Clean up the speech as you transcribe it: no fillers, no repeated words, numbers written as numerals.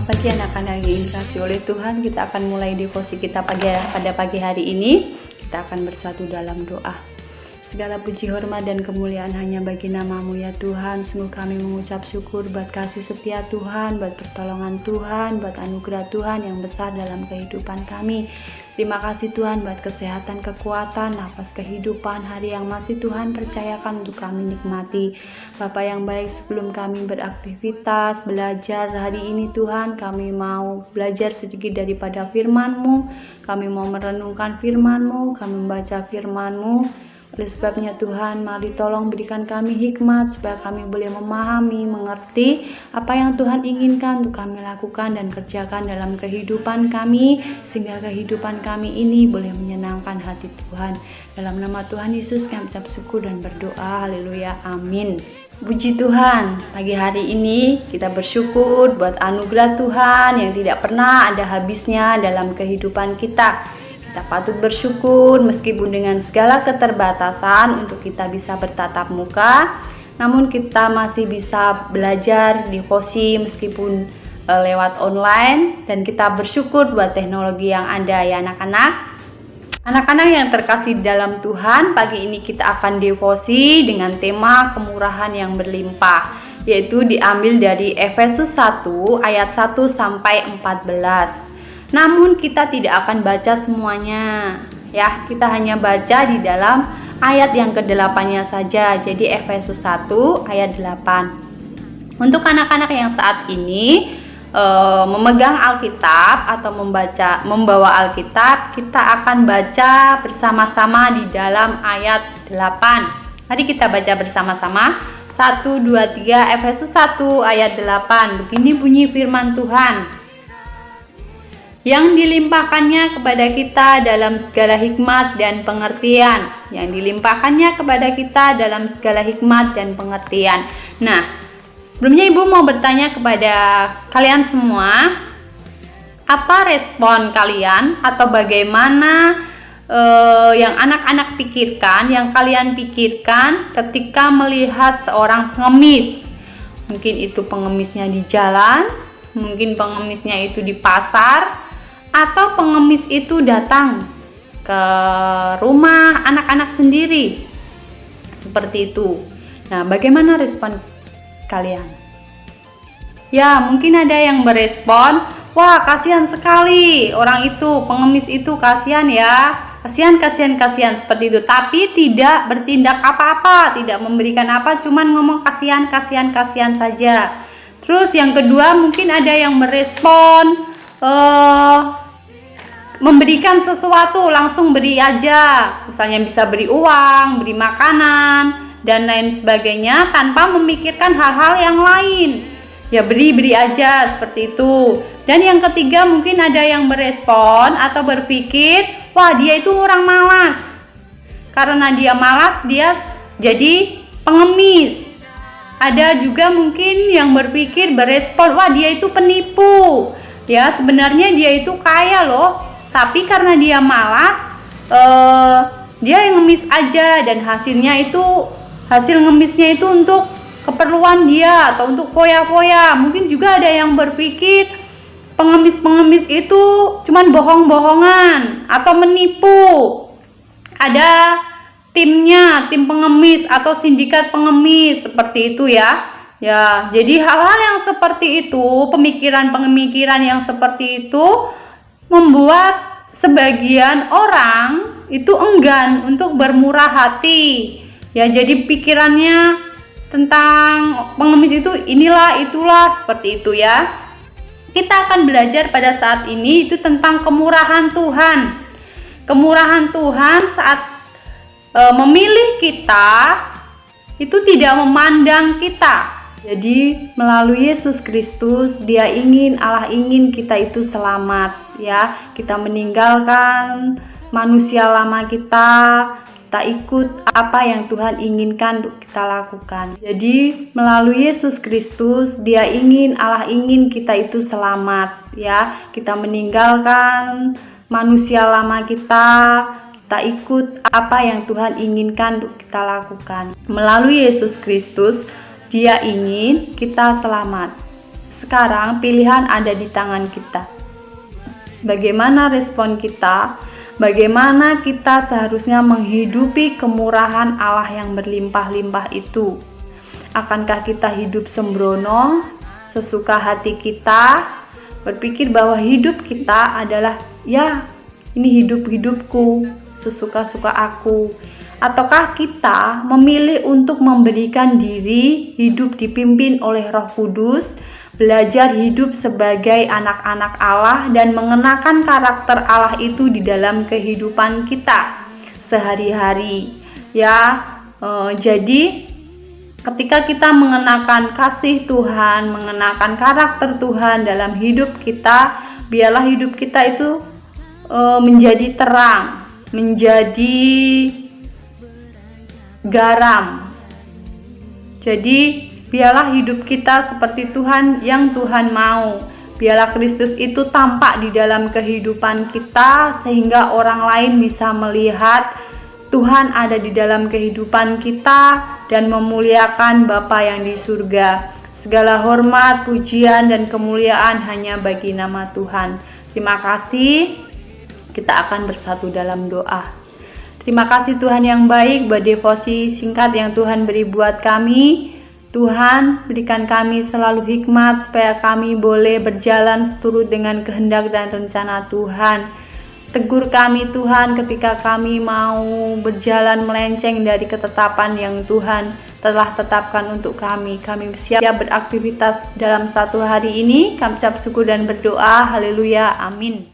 Selamat pagi anak-anak yang dikasihi oleh Tuhan. Kita akan mulai devosi kita pada pagi hari ini. Kita akan bersatu dalam doa. Segala puji, hormat, dan kemuliaan hanya bagi nama-Mu ya Tuhan. Sungguh kami mengucap syukur buat kasih setia Tuhan, buat pertolongan Tuhan, buat anugerah Tuhan yang besar dalam kehidupan kami. Terima kasih Tuhan buat kesehatan, kekuatan, nafas kehidupan, hari yang masih Tuhan percayakan untuk kami nikmati. Bapa yang baik, sebelum kami beraktivitas, belajar hari ini Tuhan, kami mau belajar sedikit daripada firman-Mu. Kami mau merenungkan firman-Mu, kami membaca firman-Mu. Oleh sebabnya Tuhan, mari tolong berikan kami hikmat supaya kami boleh memahami, mengerti apa yang Tuhan inginkan untuk kami lakukan dan kerjakan dalam kehidupan kami, sehingga kehidupan kami ini boleh menyenangkan hati Tuhan. Dalam nama Tuhan Yesus kami ucap syukur dan berdoa. Haleluya, amin. Puji Tuhan, pagi hari ini kita bersyukur buat anugerah Tuhan yang tidak pernah ada habisnya dalam kehidupan kita. Kita patut bersyukur meskipun dengan segala keterbatasan untuk kita bisa bertatap muka, namun kita masih bisa belajar devosi meskipun lewat online, dan kita bersyukur buat teknologi yang ada ya anak-anak. Anak-anak yang terkasih dalam Tuhan, pagi ini kita akan devosi dengan tema kemurahan yang berlimpah, yaitu diambil dari Efesus 1 ayat 1 sampai 14. Namun kita tidak akan baca semuanya ya, kita hanya baca di dalam ayat yang ke-8-nya saja. Jadi Efesus 1 ayat 8. Untuk anak-anak yang saat ini memegang Alkitab atau membawa Alkitab, kita akan baca bersama-sama di dalam ayat 8. Mari kita baca bersama-sama. 1, 2, 3, Efesus 1 ayat 8. Begini bunyi firman Tuhan. Yang dilimpahkannya kepada kita dalam segala hikmat dan pengertian. Yang dilimpahkannya kepada kita dalam segala hikmat dan pengertian. Nah, sebelumnya Ibu mau bertanya kepada kalian semua, apa respon kalian atau bagaimana yang anak-anak pikirkan, yang kalian pikirkan ketika melihat seorang pengemis? Mungkin itu pengemisnya di jalan, mungkin pengemisnya itu di pasar, atau pengemis itu datang ke rumah anak-anak sendiri. Seperti itu. Nah, bagaimana respon kalian? Ya, mungkin ada yang berespon, wah kasihan sekali orang itu, pengemis itu, kasihan ya. Kasihan seperti itu. Tapi tidak bertindak apa-apa, tidak memberikan apa, cuman ngomong kasihan saja. Terus yang kedua, mungkin ada yang merespon memberikan sesuatu, langsung beri aja, misalnya bisa beri uang, beri makanan, dan lain sebagainya tanpa memikirkan hal-hal yang lain. Ya beri aja seperti itu. Dan yang ketiga, mungkin ada yang merespon atau berpikir, wah dia itu orang malas. Karena dia malas, dia jadi pengemis. Ada juga mungkin yang berespon, wah dia itu penipu. Ya sebenarnya dia itu kaya loh, tapi karena dia malas, dia yang ngemis aja, dan hasil ngemisnya itu untuk keperluan dia atau untuk foya-foya. Mungkin juga ada yang berpikir pengemis itu cuman bohong-bohongan atau menipu. Ada tim pengemis atau sindikat pengemis seperti itu ya. Ya, jadi hal-hal yang seperti itu, pemikiran yang seperti itu membuat sebagian orang itu enggan untuk bermurah hati. Ya, jadi pikirannya tentang pengemis itu inilah itulah seperti itu ya. Kita akan belajar pada saat ini itu tentang kemurahan Tuhan. Kemurahan Tuhan saat memilih kita itu tidak memandang kita. Jadi melalui Yesus Kristus Allah ingin kita itu selamat ya. Kita meninggalkan manusia lama kita ikut apa yang Tuhan inginkan untuk kita lakukan. Jadi melalui Yesus Kristus Allah ingin kita itu selamat ya. Kita meninggalkan manusia lama kita ikut apa yang Tuhan inginkan untuk kita lakukan. Melalui Yesus Kristus Dia ingin kita selamat. Sekarang pilihan ada di tangan kita. Bagaimana respon kita? Bagaimana kita seharusnya menghidupi kemurahan Allah yang berlimpah-limpah itu? Akankah kita hidup sembrono, sesuka hati kita, berpikir bahwa hidup kita adalah ya ini hidupku, sesuka-suka aku? Ataukah kita memilih untuk memberikan diri hidup dipimpin oleh Roh Kudus, belajar hidup sebagai anak-anak Allah dan mengenakan karakter Allah itu di dalam kehidupan kita sehari-hari ya. Jadi ketika kita mengenakan kasih Tuhan, mengenakan karakter Tuhan dalam hidup kita, biarlah hidup kita itu menjadi terang, menjadi garam. Jadi biarlah hidup kita seperti Tuhan yang Tuhan mau. Biarlah Kristus itu tampak di dalam kehidupan kita sehingga orang lain bisa melihat Tuhan ada di dalam kehidupan kita dan memuliakan Bapa yang di surga. Segala hormat, pujian, dan kemuliaan hanya bagi nama Tuhan. Terima kasih. Kita akan bersatu dalam doa. Terima kasih Tuhan yang baik buat devosi singkat yang Tuhan beri buat kami. Tuhan, berikan kami selalu hikmat supaya kami boleh berjalan seturut dengan kehendak dan rencana Tuhan. Tegur kami Tuhan ketika kami mau berjalan melenceng dari ketetapan yang Tuhan telah tetapkan untuk kami. Kami siap beraktivitas dalam satu hari ini. Kami ucap syukur dan berdoa. Haleluya. Amin.